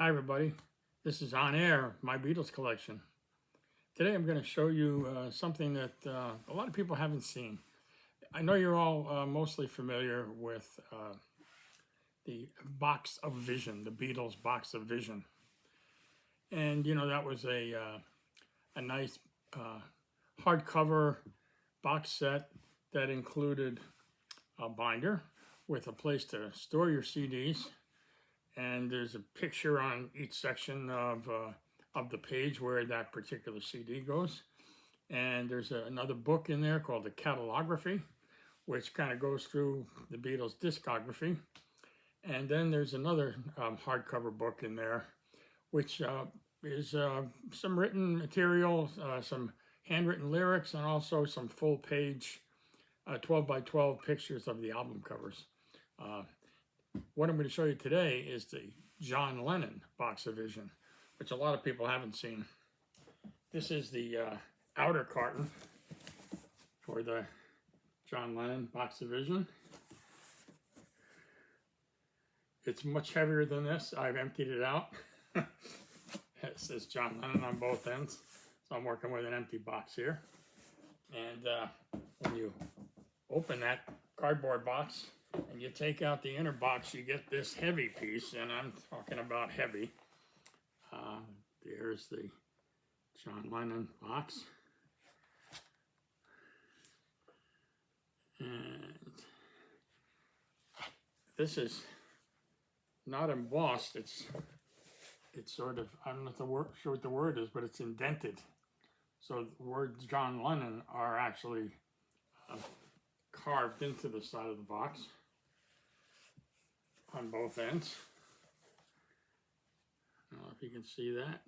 Hi everybody, this is On Air, my Beatles collection. Today I'm going to show you something that a lot of people haven't seen. I know you're all mostly familiar with the box of Vision, the Beatles box of Vision. And you know, that was a nice hardcover box set that included a binder with a place to store your CDs. And there's a picture on each section of the page where that particular CD goes. And there's another book in there called the Catalography, which kind of goes through the Beatles discography. And then there's another hardcover book in there, which is some written material, some handwritten lyrics, and also some full page 12 by 12 pictures of the album covers. What I'm going to show you today is the John Lennon box of Vision, which a lot of people haven't seen. This is the outer carton for the John Lennon box of Vision. It's much heavier than this. I've emptied it out. It says John Lennon on both ends, so I'm working with an empty box here. And when you open that cardboard box, and you take out the inner box, you get this heavy piece, and I'm talking about heavy. There's the John Lennon box. And this is not embossed, it's sort of, I'm not sure what the word is, but it's indented. So the words John Lennon are actually carved into the side of the box on both ends. I don't know if you can see that.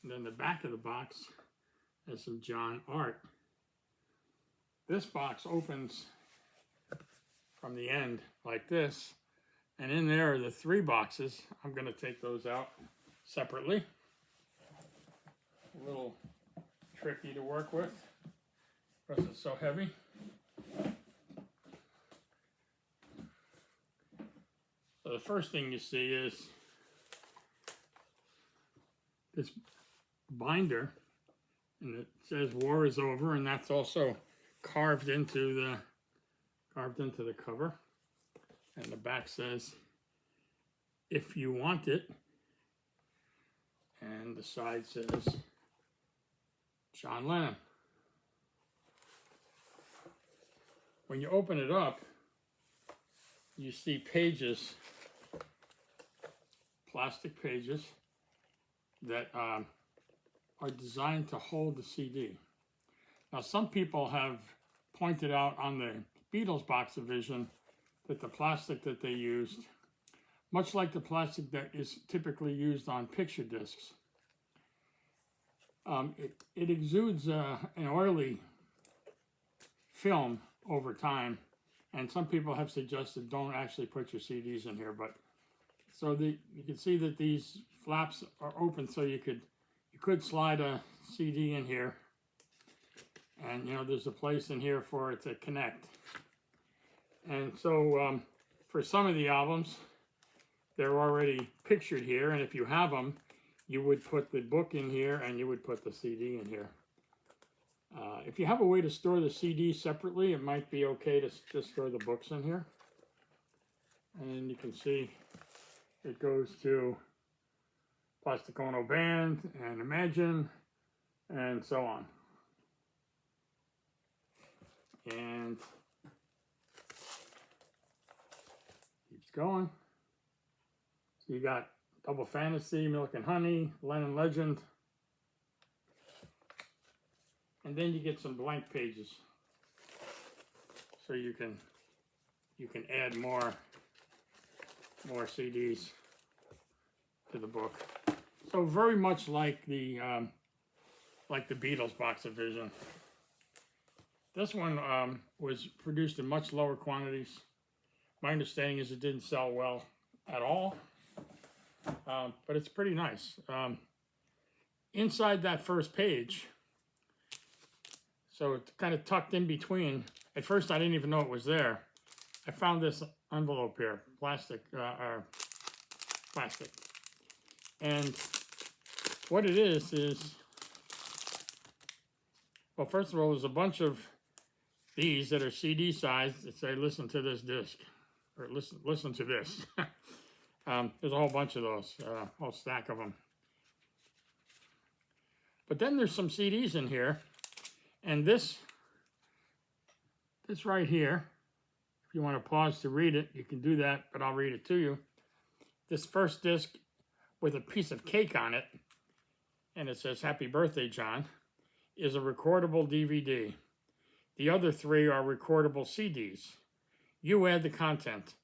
And then the back of the box has some John art. This box opens from the end like this, and in there are the three boxes. I'm going to take those out separately. A little tricky to work with because it's so heavy. So the first thing you see is this binder, and it says "War is over," and that's also carved into the cover. And the back says "If you want it," and the side says John Lennon. When you open it up, you see pages, plastic pages, that are designed to hold the CD. Now, some people have pointed out on the Beatles box of Vision that the plastic that they used, much like the plastic that is typically used on picture discs, it exudes an oily film over time, and some people have suggested don't actually put your CDs in here. But so you can see that these flaps are open, so you could slide a CD in here, and you know there's a place in here for it to connect. And so for some of the albums, they're already pictured here, and if you have them, you would put the book in here and you would put the CD in here. If you have a way to store the CD separately, it might be okay to just store the books in here. And you can see it goes to Plastic Ono Band and Imagine and so on. And keeps going. So you got Double Fantasy, Milk and Honey, Lennon Legend. And then you get some blank pages, so you can add more CDs to the book. So very much like the Beatles box of Vision. This one was produced in much lower quantities. My understanding is it didn't sell well at all, but it's pretty nice. Inside that first page, so it's kind of tucked in between. At first, I didn't even know it was there. I found this envelope here, plastic. And what it is, well, first of all, there's a bunch of these that are CD sized that say, listen to this disc, or listen to this. There's a whole bunch of those, a whole stack of them. But then there's some CDs in here, and this right here, if you want to pause to read it, you can do that, but I'll read it to you. This first disc with a piece of cake on it, and it says, "Happy Birthday, John," is a recordable DVD. The other three are recordable CDs. You add the content.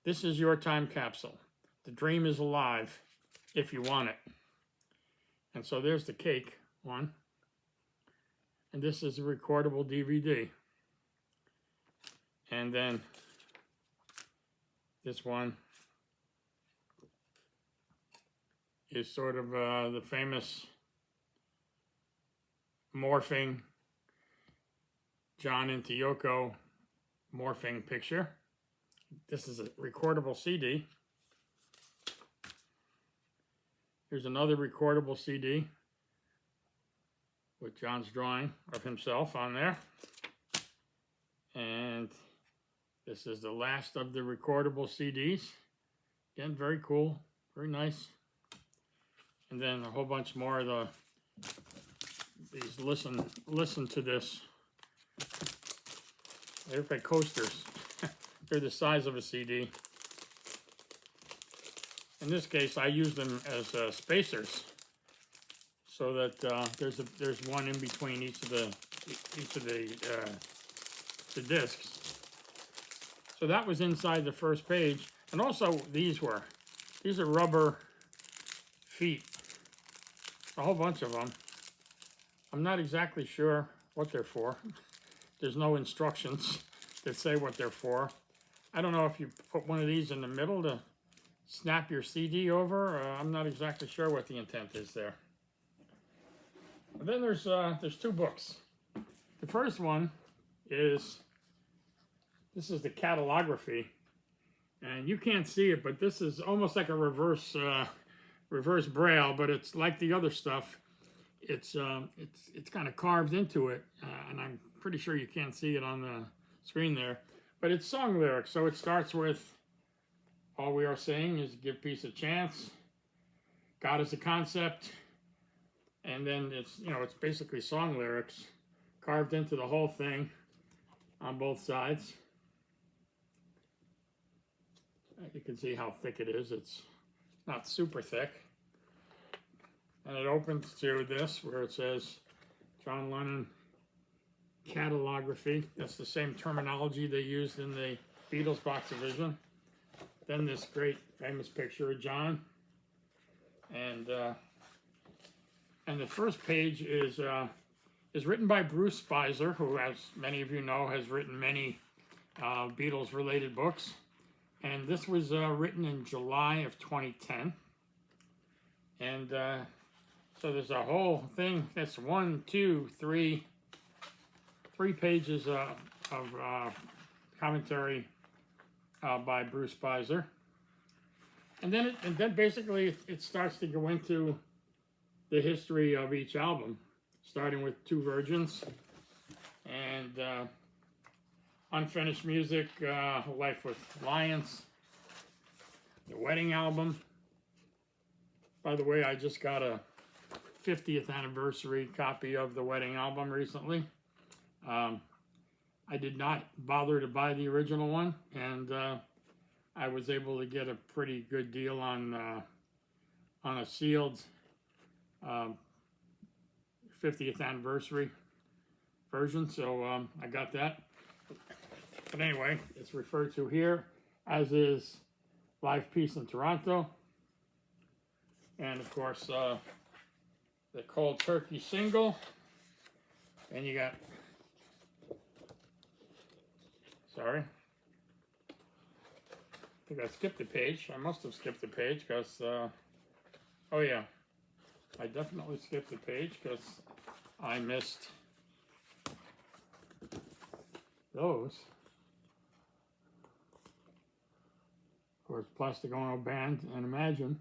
This is your time capsule. The dream is alive if you want it. And so there's the cake one. And this is a recordable DVD. And then this one is sort of the famous morphing John into Yoko morphing picture. This is a recordable CD. Here's another recordable CD with John's drawing of himself on there. And this is the last of the recordable CDs. Again, very cool, very nice. And then a whole bunch more of these listen to this. They're like coasters. They're the size of a CD. In this case, I use them as spacers, so that there's one in between each of the discs. So that was inside the first page, and also these are rubber feet, a whole bunch of them. I'm not exactly sure what they're for. There's no instructions that say what they're for. I don't know if you put one of these in the middle to snap your CD over. I'm not exactly sure what the intent is there. And then there's two books. The first one is, this is the Catalography, and you can't see it, but this is almost like a reverse braille, but it's like the other stuff. It's kind of carved into it, and I'm pretty sure you can't see it on the screen there. But it's song lyrics, so it starts with, "All we are saying is give peace a chance. God is a concept," and then it's basically song lyrics carved into the whole thing on both sides. You can see how thick it is. It's not super thick. And it opens to this where it says John Lennon Catalography. That's the same terminology they used in the Beatles box division. Then this great famous picture of John. And the first page is written by Bruce Spicer, who, as many of you know, has written many Beatles related books. And this was written in July of 2010. And so there's a whole thing. That's 3 pages of commentary by Bruce Spicer. And then basically it starts to go into the history of each album, starting with Two Virgins and Unfinished Music, Life with Lions, the Wedding album. By the way, I just got a 50th anniversary copy of the Wedding album recently. I did not bother to buy the original one, and I was able to get a pretty good deal on a sealed 50th anniversary version, so I got that. But anyway, it's referred to here, as is Live Peace in Toronto, and of course the Cold Turkey single, and you got, sorry, I think I skipped a page. I must have skipped a page because, oh yeah, I definitely skipped a page because I missed those. Of course, Plastic Ono Band and Imagine.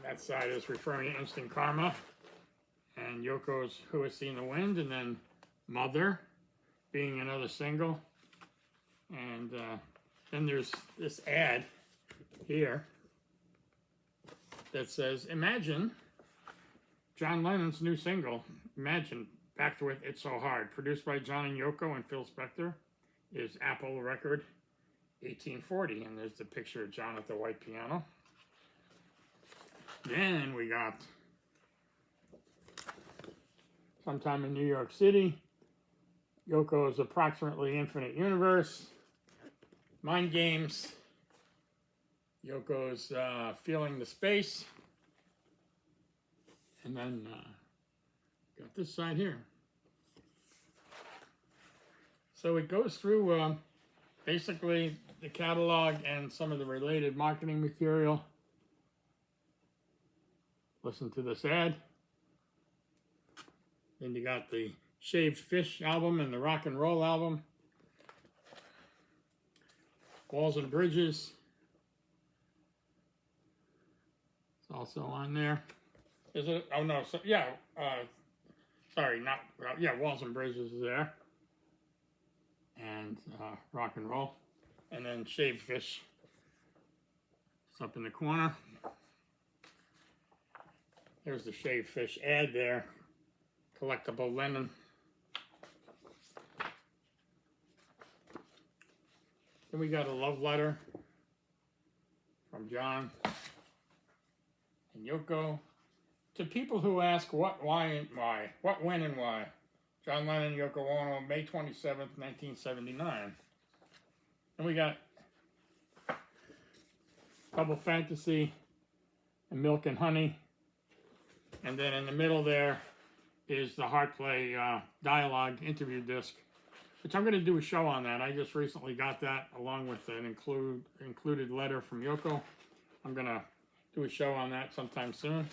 That side is referring to Instant Karma, and Yoko's Who Has Seen the Wind, and then Mother being another single. And then there's this ad here that says, imagine John Lennon's new single, Imagine, backed with It's So Hard, produced by John and Yoko and Phil Spector, is Apple Record 1840. And there's the picture of John at the white piano. Then we got Sometime in New York City, Yoko's Approximately Infinite Universe, Mind Games, Yoko's Feeling the Space, and then got this side here. So it goes through basically the catalog and some of the related marketing material. Listen to this ad. Then you got the Shaved Fish album and the Rock and Roll album. Walls and Bridges. It's also on there. Is it? Oh no, so, yeah. Sorry, not, yeah, Walls and Bridges is there. And Rock and Roll. And then Shaved Fish. It's up in the corner. There's the Shaved Fish ad there. Collectible Lennon. Then we got a love letter from John and Yoko to people who ask what, why, and why. What, when, and why. John Lennon and Yoko Ono, May 27th, 1979. And we got Double Fantasy and Milk and Honey. And then in the middle there is the Heartplay dialogue interview disc, which I'm going to do a show on that. I just recently got that along with an included letter from Yoko. I'm going to do a show on that sometime soon.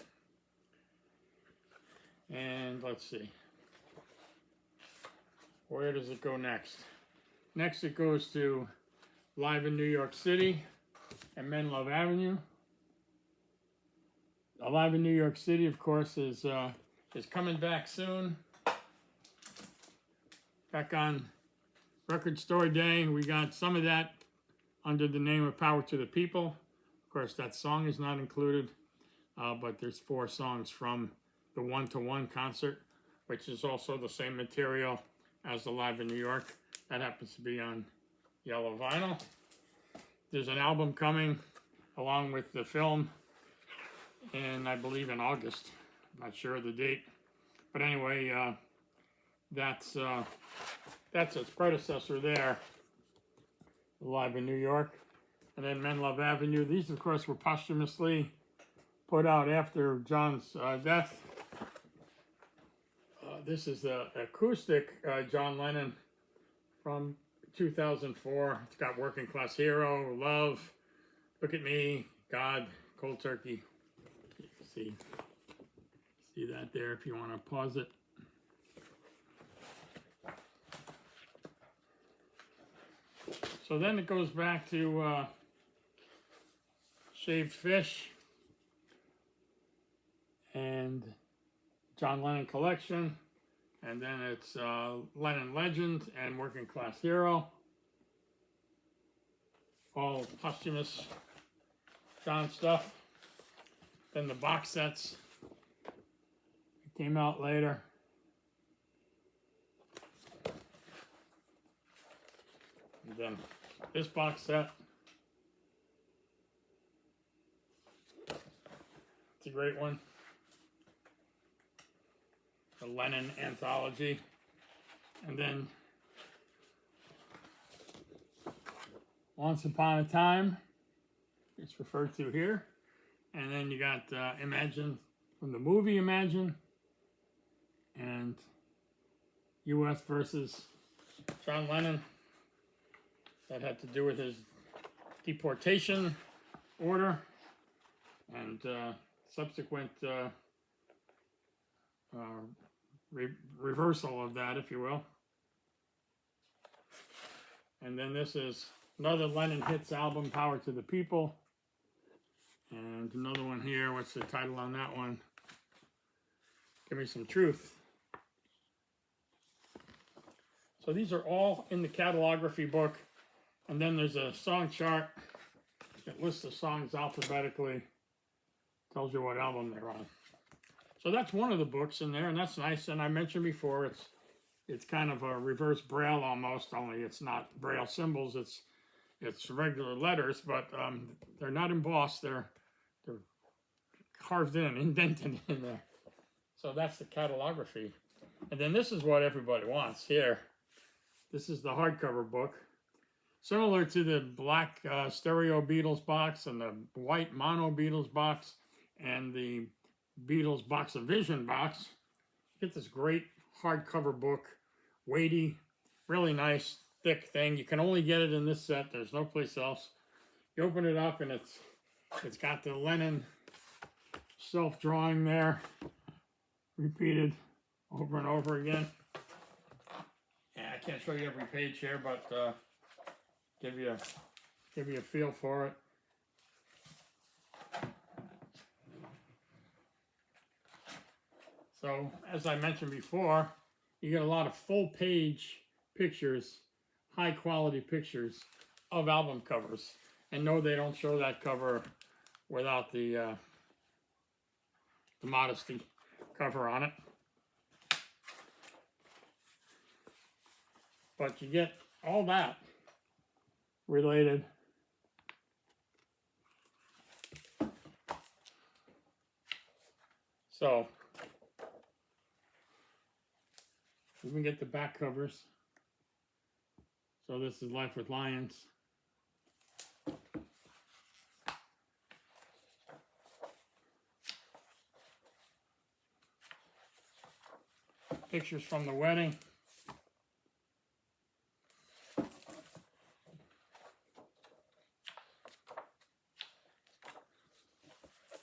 And let's see. Where does it go next? Next it goes to Live in New York City and Men Love Avenue. Live in New York City, of course, is coming back soon. Back on Record Store Day, we got some of that under the name of Power to the People. Of course, that song is not included, but there's 4 songs from the One-to-One concert, which is also the same material as the Live in New York. That happens to be on yellow vinyl. There's an album coming along with the film, and I believe in August. Not sure of the date, but anyway, that's its predecessor there, Live in New York, and then Men Love Avenue. These, of course, were posthumously put out after John's death. This is the acoustic John Lennon from 2004. It's got Working Class Hero, Love, Look at Me, God, Cold Turkey. You can see that there if you want to pause it. So then it goes back to Shaved Fish and John Lennon Collection, and then it's Lennon Legend and Working Class Hero, all posthumous John stuff. Then the box sets came out later. And then this box set. It's a great one. The Lennon Anthology. And then Once Upon a Time. It's referred to here. And then you got Imagine from the movie Imagine. And U.S. versus John Lennon. That had to do with his deportation order and subsequent reversal of that, if you will. And then this is another Lennon Hits album, Power to the People. And another one here. What's the title on that one? Give Me Some Truth. So these are all in the Catalography book. And then there's a song chart that lists the songs alphabetically. Tells you what album they're on. So that's one of the books in there, and that's nice. And I mentioned before, it's kind of a reverse Braille almost, only it's not Braille symbols. It's regular letters, but they're not embossed. They're carved in, indented in there. So that's the Catalography. And then this is what everybody wants here. This is the hardcover book. Similar to the black stereo Beatles box and the white mono Beatles box and the Beatles Box of Vision box. Get this great hardcover book, weighty, really nice, thick thing. You can only get it in this set. There's no place else. You open it up and it's got the Lennon self-drawing there, repeated over and over again. Yeah, I can't show you every page here, but give you a feel for it. So, as I mentioned before, you get a lot of full-page pictures, high-quality pictures of album covers. And no, they don't show that cover without the modesty cover on it. But you get all that related. So, you can get the back covers. So this is Life with Lions. Pictures from the wedding.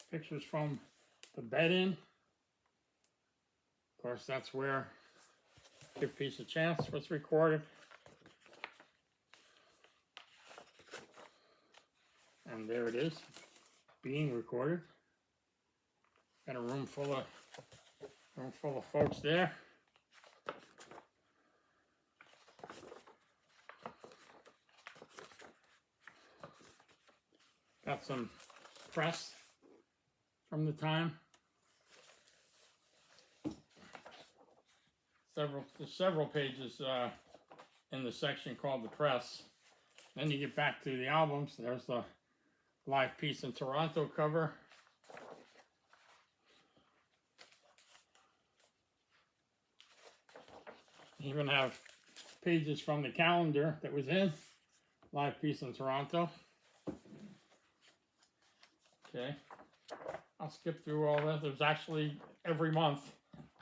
Pictures from the bed-in. Of course, that's where Give Peace a Chance was recorded. And there it is, being recorded. Got a room full of folks there. Got some press from the time. There's several pages in the section called the press. Then you get back to the albums. There's the Live Peace in Toronto cover. You even have pages from the calendar that was in Live Peace in Toronto. Okay, I'll skip through all that. There's actually every month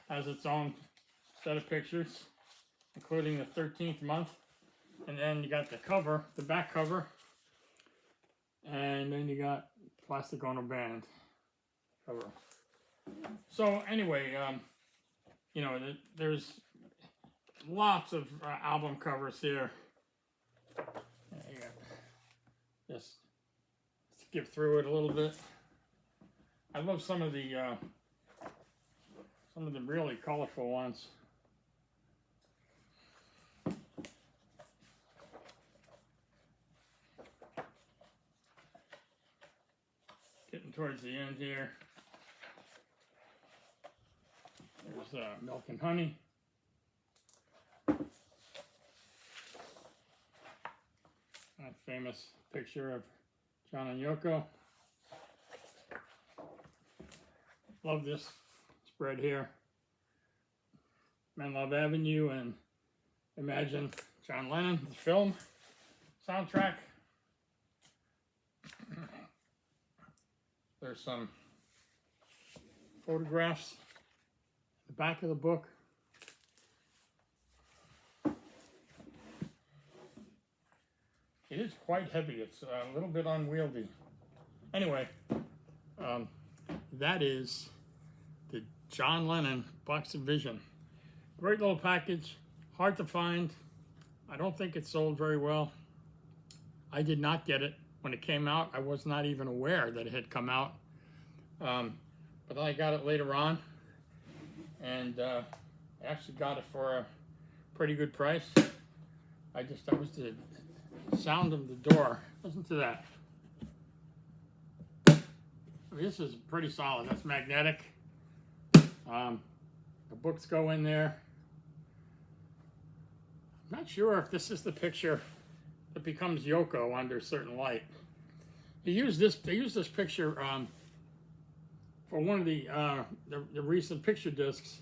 has its own set of pictures, including the 13th month. And then you got the cover, the back cover. And then you got Plastic Ono Band cover. So anyway, you know, there's lots of album covers here. Just skip through it a little bit. I love some of the really colorful ones. Getting towards the end here. There's Milk and Honey. That famous picture of John and Yoko. Love this spread here. Men Love Avenue and Imagine John Lennon, the film soundtrack. There's some photographs at the back of the book. It is quite heavy. It's a little bit unwieldy. Anyway, that is the John Lennon Box of Vision. Great little package, hard to find. I don't think it sold very well. I did not get it. when it came out. I was not even aware that it had come out. But I got it later on, and I actually got it for a pretty good price. That was the sound of the door. Listen to that. This is pretty solid. That's magnetic. The books go in there. I'm not sure if this is the picture that becomes Yoko under certain light. They use this picture for one of the recent picture discs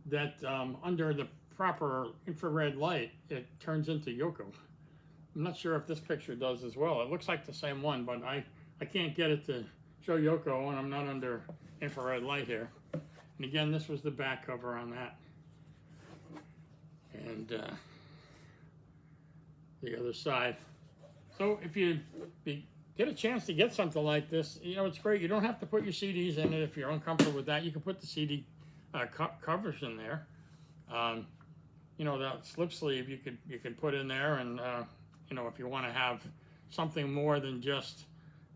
that under the proper infrared light, it turns into Yoko. I'm not sure if this picture does as well. It looks like the same one, but I can't get it to show Yoko when I'm not under infrared light here. And again, this was the back cover on that. And the other side. So if you get a chance to get something like this, you know, it's great. You don't have to put your CDs in it if you're uncomfortable with that. You can put the CD covers in there. You know, that slip sleeve you could put in there, and you know, if you want to have something more than just,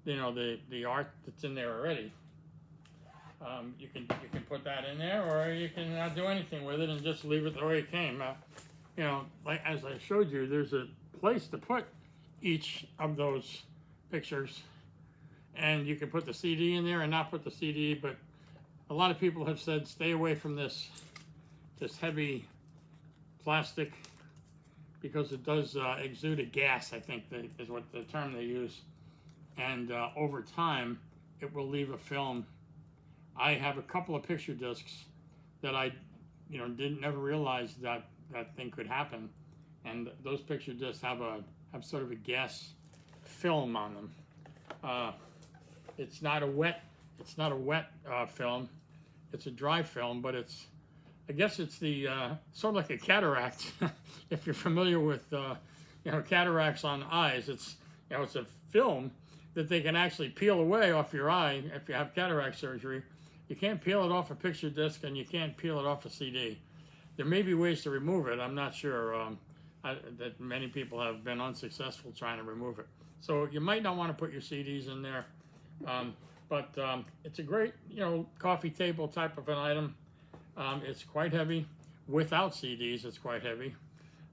you know, the art that's in there already, you can put that in there, or you can not do anything with it and just leave it the way it came. You know, like as I showed you, there's a place to put each of those pictures, and you can put the CD in there and not put the CD. But a lot of people have said stay away from this heavy plastic, because it does exude a gas, I think that is what the term they use, and over time it will leave a film. I have a couple of picture discs that I, you know, never realized that thing could happen, and those picture discs have sort of a gas film on them. It's not a wet film. It's a dry film, but I guess it's the sort of like a cataract. If you're familiar with you know, cataracts on eyes, it's, you know, it's a film that they can actually peel away off your eye if you have cataract surgery. You can't peel it off a picture disc, and you can't peel it off a CD. There may be ways to remove it. I'm not sure that many people have been unsuccessful trying to remove it. So you might not want to put your CDs in there, but it's a great, you know, coffee table type of an item. It's quite heavy. Without CDs, it's quite heavy.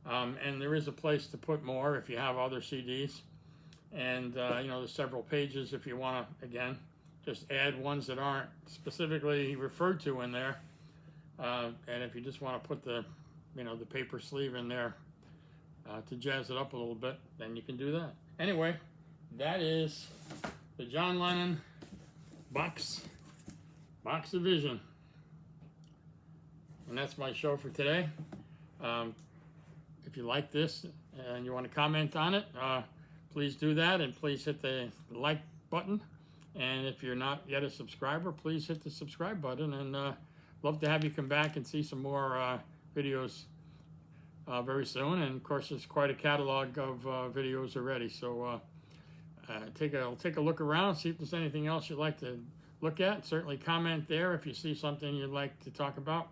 And there is a place to put more if you have other CDs. And, you know, there's several pages if you want to, again, just add ones that aren't specifically referred to in there. And if you just want to put the, you know, the paper sleeve in there to jazz it up a little bit, then you can do that. Anyway, that is the John Lennon box of vision. And that's my show for today. If you like this and you want to comment on it, please do that, and please hit the like button. And if you're not yet a subscriber, please hit the subscribe button, and love to have you come back and see some more videos very soon. And of course, there's quite a catalog of videos already, so take a look around, see if there's anything else you'd like to look at. Certainly comment there if you see something you'd like to talk about.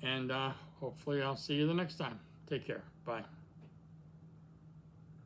And hopefully I'll see you the next time. Take care. Bye.